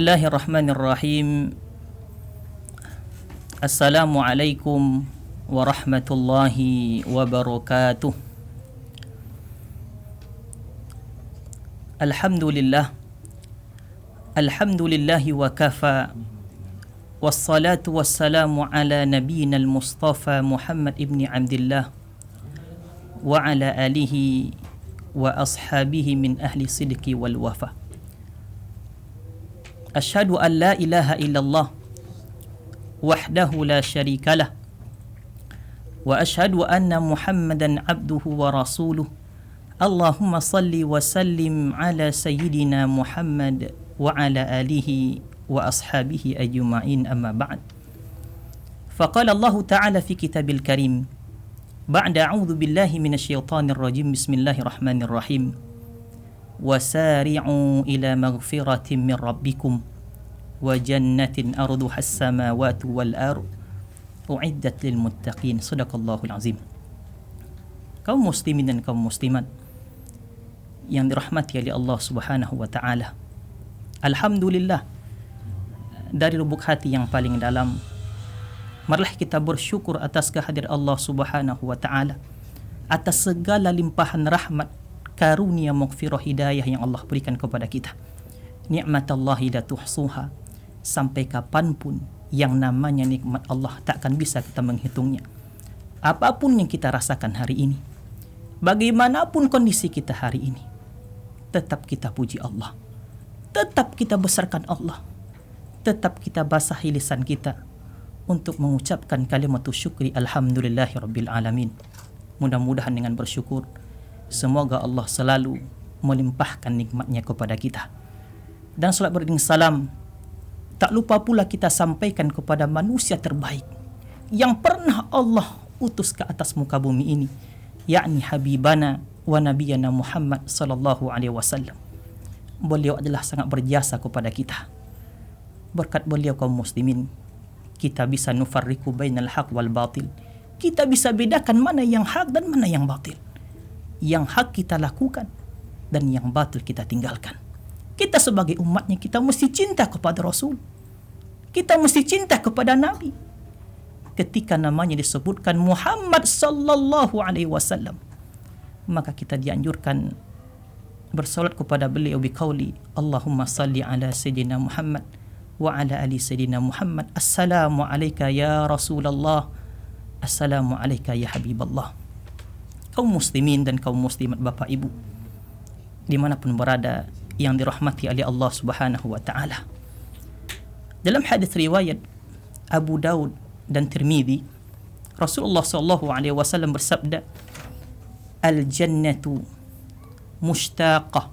Bismillahirrahmanirrahim. Assalamualaikum warahmatullahi wabarakatuh. Alhamdulillahi wa kafa. Wassalatu wassalamu ala nabiyyina al-Mustafa Muhammad ibn Abdillah wa ala alihi wa ashabihi min ahli sidqi wal wafa. Asyhadu an la ilaha illallah wahdahu la syarikalah wa asyhadu anna Muhammadan abduhu wa rasuluh. Allahumma salli wa sallim ala sayyidina Muhammad wa ala alihi wa ashabihi ajma'in, amma ba'd. Faqala Allah ta'ala fi kitabil karim ba'da a'udzu billahi minasyaitonir rajim. Bismillahirrahmanirrahim. Wasari'u ila maghfiratin min rabbikum wa jannatin arduha as-samawati wal ard u'iddat lil muttaqin. Shadaqallahul azim. Kaum muslimin dan kaum muslimat yang dirahmati oleh Allah Subhanahu wa taala, alhamdulillah, dari lubuk hati yang paling dalam marilah kita bersyukur atas kehadiran Allah Subhanahu wa taala, atas segala limpahan rahmat, karunia, maghfirah, hidayah yang Allah berikan kepada kita. Nikmatallahi la tuhsuha. Sampai kapanpun yang namanya nikmat Allah tak akan bisa kita menghitungnya. Apapun yang kita rasakan hari ini, bagaimanapun kondisi kita hari ini, tetap kita puji Allah, tetap kita besarkan Allah, tetap kita basahi lisan kita untuk mengucapkan kalimat syukri alhamdulillahi rabbil alamin. Mudah-mudahan dengan bersyukur semoga Allah selalu melimpahkan nikmatnya kepada kita. Dan salat beriring salam tak lupa pula kita sampaikan kepada manusia terbaik yang pernah Allah utus ke atas muka bumi ini, yakni Habibana wa Nabiyana Muhammad sallallahu alaihi wasallam. Beliau adalah sangat berjasa kepada kita. Berkat beliau kaum muslimin, kita bisa nufarriqu bainal haq wal batil. Kita bisa bedakan mana yang hak dan mana yang batil. Yang hak kita lakukan dan yang batil kita tinggalkan. Kita sebagai umatnya, kita mesti cinta kepada Rasul, kita mesti cinta kepada Nabi. Ketika namanya disebutkan Muhammad sallallahu alaihi wasallam, maka kita dianjurkan bersolat kepada beliau biqauli Allahumma salli ala sayyidina Muhammad wa ala ali sayyidina Muhammad. Assalamu alayka ya Rasulullah, assalamu alayka ya Habiballah. Kaum muslimin dan kaum muslimat, Bapak Ibu dimanapun berada yang dirahmati oleh Allah Subhanahu wa ta'ala, dalam hadis riwayat Abu Daud dan Tirmidzi, Rasulullah sallallahu alaihi wasallam bersabda, al-jannatu mushtaqah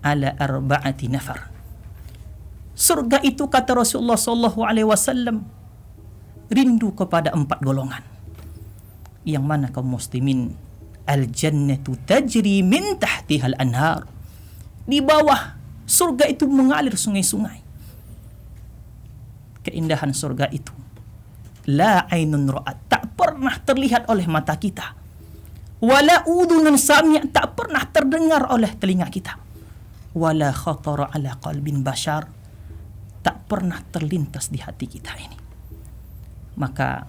ala arba'ati nafar. Surga itu, kata Rasulullah sallallahu alaihi wasallam, rindu kepada 4 golongan. Yang mana kaum muslimin, al-jannatu tajri min tahtiha al-anhar. Di bawah surga itu mengalir sungai-sungai. Keindahan surga itu la ainun ra'at, tak pernah terlihat oleh mata kita. Wala udhunun sami'at, tak pernah terdengar oleh telinga kita. Wala khatara ala qalbin bashar, tak pernah terlintas di hati kita ini. Maka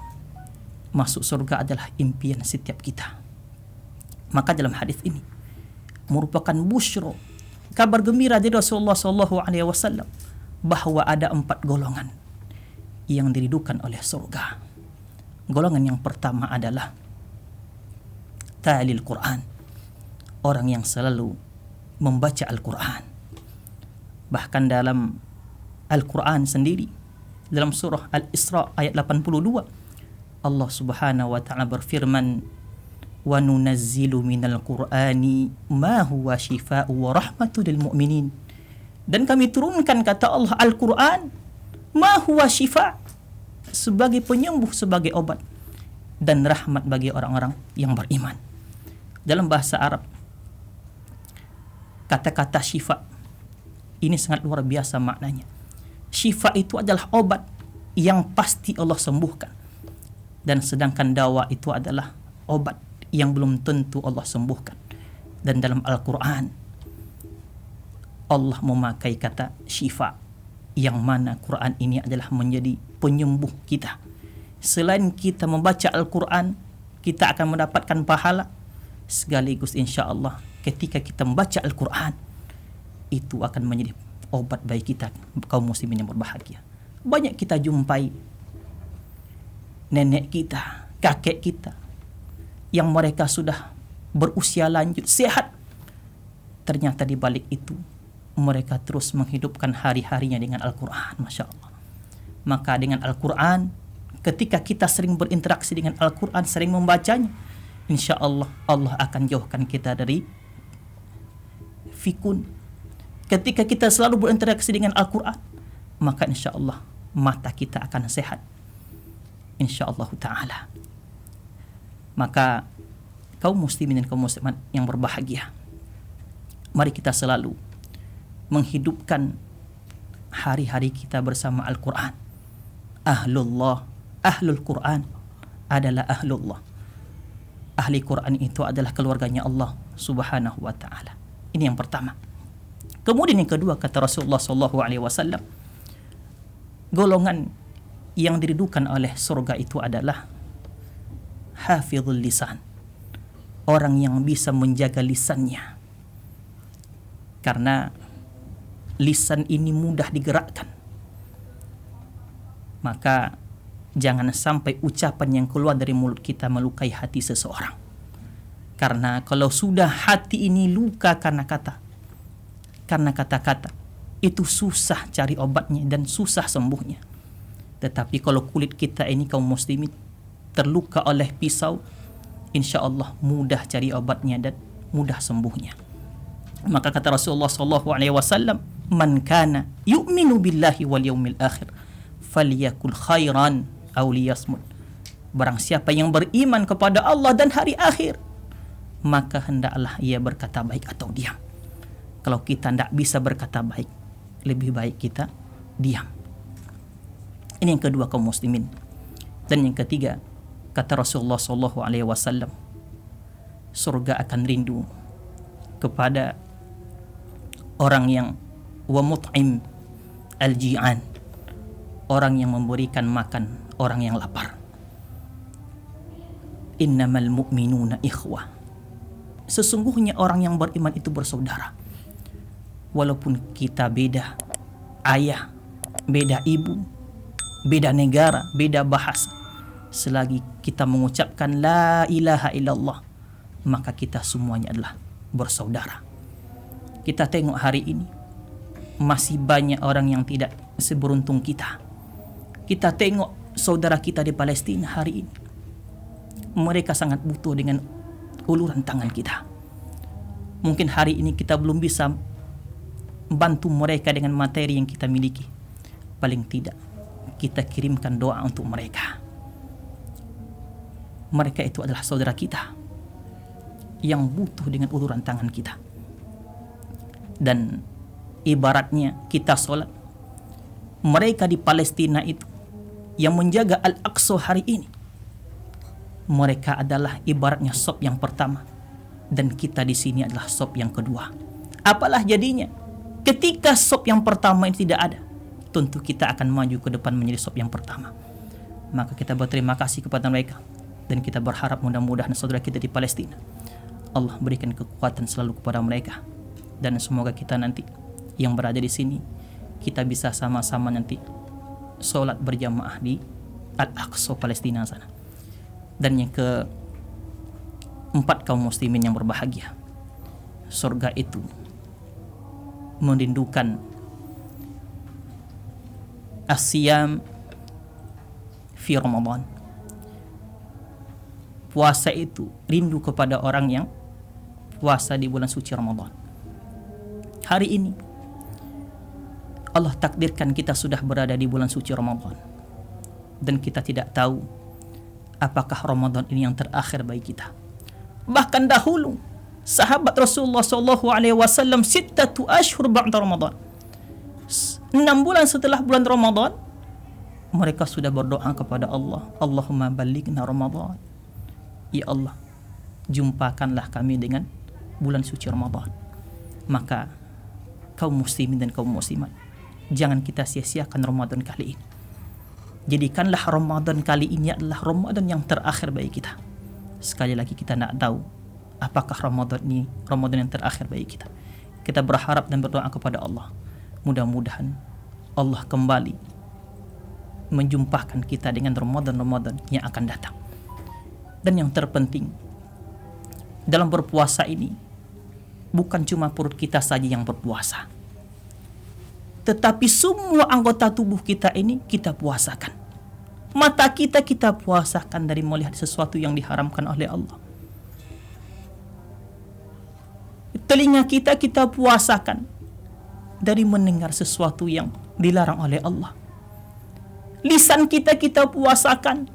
masuk surga adalah impian setiap kita. Maka dalam hadis ini merupakan busyra, kabar gembira dari Rasulullah sallallahu alaihi wasallam bahwa ada 4 golongan yang dirindukan oleh surga. Golongan yang pertama adalah talil Quran, orang yang selalu membaca Al-Quran. Bahkan dalam Al-Quran sendiri, dalam surah Al-Isra ayat 82, Allah Subhanahu wa ta'ala berfirman, wa nunazzilu minal Qur'ani ma huwa shifaa'u wa rahmatu lil mu'minin. Dan kami turunkan, kata Allah, Al-Quran ma huwa shifa', sebagai penyembuh, sebagai obat dan rahmat bagi orang-orang yang beriman. Dalam bahasa Arab, kata-kata shifa ini sangat luar biasa maknanya. Shifa itu adalah obat yang pasti Allah sembuhkan, dan sedangkan dawa itu adalah obat yang belum tentu Allah sembuhkan. Dan dalam Al-Quran Allah memakai kata syifa, yang mana Quran ini adalah menjadi penyembuh kita. Selain kita membaca Al-Quran, kita akan mendapatkan pahala, sekaligus insya Allah ketika kita membaca Al-Quran, itu akan menjadi obat bagi kita, kaum muslimin yang berbahagia. Banyak kita jumpai nenek kita, kakek kita, yang mereka sudah berusia lanjut, sehat. Ternyata di balik itu, mereka terus menghidupkan hari-harinya dengan Al-Quran, Masya Allah. Maka dengan Al-Quran, ketika kita sering berinteraksi dengan Al-Quran, sering membacanya, insya Allah, Allah akan jauhkan kita dari fikun. Ketika kita selalu berinteraksi dengan Al-Quran, maka insya Allah, mata kita akan sehat. Insya Allah Ta'ala. Maka, kaum muslimin dan kaum muslimat yang berbahagia, mari kita selalu menghidupkan hari-hari kita bersama Al-Quran. Ahlullah, ahlul Quran adalah ahlullah. Ahli Quran itu adalah keluarganya Allah Subhanahu wa Ta'ala. Ini yang pertama. Kemudian yang kedua, kata Rasulullah SAW, golongan yang diridukan oleh surga itu adalah hafizul lisan, orang yang bisa menjaga lisannya, karena lisan ini mudah digerakkan. Maka jangan sampai ucapan yang keluar dari mulut kita melukai hati seseorang. Karena kalau sudah hati ini luka karena kata-kata, itu susah cari obatnya dan susah sembuhnya. Tetapi kalau kulit kita ini, kaum muslimin, terluka oleh pisau, insya Allah mudah cari obatnya dan mudah sembuhnya. Maka kata Rasulullah SAW, man kana yu'minu billahi wal yaumil akhir falyakul khairan aw liyasmut. Barang siapa yang beriman kepada Allah dan hari akhir, maka hendaklah ia berkata baik atau diam. Kalau kita tidak bisa berkata baik, lebih baik kita diam. Ini yang kedua, kaum muslimin. Dan yang ketiga, kata Rasulullah SAW, surga akan rindu kepada orang yang wa mut'im al-ji'an, orang yang memberikan makan orang yang lapar. Innamal mu'minuna ikhwah. Sesungguhnya orang yang beriman itu bersaudara. Walaupun kita beda ayah, beda ibu, beda negara, beda bahasa, selagi kita mengucapkan la ilaha illallah, maka kita semuanya adalah bersaudara. Kita tengok hari ini masih banyak orang yang tidak seberuntung kita. Kita tengok saudara kita di Palestina hari ini, mereka sangat butuh dengan uluran tangan kita. Mungkin hari ini kita belum bisa bantu mereka dengan materi yang kita miliki. Paling tidak kita kirimkan doa untuk mereka. Mereka itu adalah saudara kita yang butuh dengan uluran tangan kita. Dan ibaratnya kita sholat, mereka di Palestina itu yang menjaga Al-Aqsa hari ini, mereka adalah ibaratnya sop yang pertama, dan kita di sini adalah sop yang kedua. Apalah jadinya ketika sop yang pertama ini tidak ada, tentu kita akan maju ke depan menjadi sop yang pertama. Maka kita berterima kasih kepada mereka, dan kita berharap mudah-mudahan saudara kita di Palestina, Allah berikan kekuatan selalu kepada mereka. Dan semoga kita nanti yang berada di sini, kita bisa sama-sama nanti sholat berjamaah di Al-Aqsa Palestina sana. Dan yang keempat, kaum muslimin yang berbahagia, surga itu merindukan asyam fi Ramadan. Puasa itu rindu kepada orang yang puasa di bulan suci Ramadan. Hari ini Allah takdirkan kita sudah berada di bulan suci Ramadan, dan kita tidak tahu apakah Ramadan ini yang terakhir bagi kita. Bahkan dahulu sahabat Rasulullah SAW, 6 ashhur ba'da Ramadan, 6 bulan setelah bulan Ramadan, mereka sudah berdoa kepada Allah, Allahumma balighna Ramadan. Ya Allah, jumpakanlah kami dengan bulan suci Ramadan. Maka kaum muslimin dan kaum muslimat, jangan kita sia-siakan Ramadan kali ini. Jadikanlah Ramadan kali ini adalah Ramadan yang terakhir bagi kita. Sekali lagi kita tidak tahu apakah Ramadan ini Ramadan yang terakhir bagi kita. Kita berharap dan berdoa kepada Allah. Mudah-mudahan Allah kembali menjumpakan kita dengan Ramadan-Ramadan yang akan datang. Dan yang terpenting dalam berpuasa ini, bukan cuma perut kita saja yang berpuasa, tetapi semua anggota tubuh kita ini kita puasakan. Mata kita puasakan dari melihat sesuatu yang diharamkan oleh Allah. Telinga kita puasakan dari mendengar sesuatu yang dilarang oleh Allah. Lisan kita puasakan,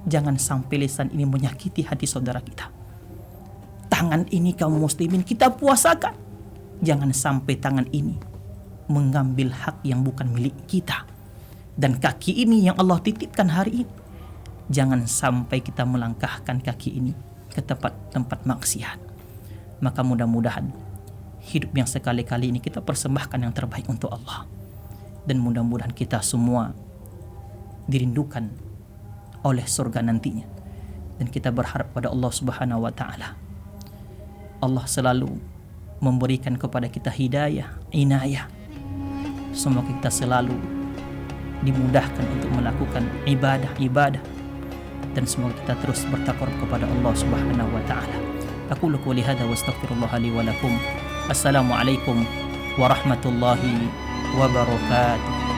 jangan sampai lisan ini menyakiti hati saudara kita. Tangan ini kaum muslimin kita puasakan, jangan sampai tangan ini mengambil hak yang bukan milik kita. Dan kaki ini yang Allah titipkan hari ini, jangan sampai kita melangkahkan kaki ini ke tempat maksiat. Maka mudah-mudahan hidup yang sekali-kali ini kita persembahkan yang terbaik untuk Allah. Dan mudah-mudahan kita semua dirindukan oleh surga nantinya. Dan kita berharap pada Allah Subhanahu wa Ta'ala, Allah selalu memberikan kepada kita hidayah, inayah. Semoga kita selalu dimudahkan untuk melakukan ibadah-ibadah, dan semoga kita terus bertakwa kepada Allah Subhanahu wa Ta'ala. Aqulu qouli hadza wa astaghfirullah li wa lakum. Assalamualaikum warahmatullahi wabarakatuh.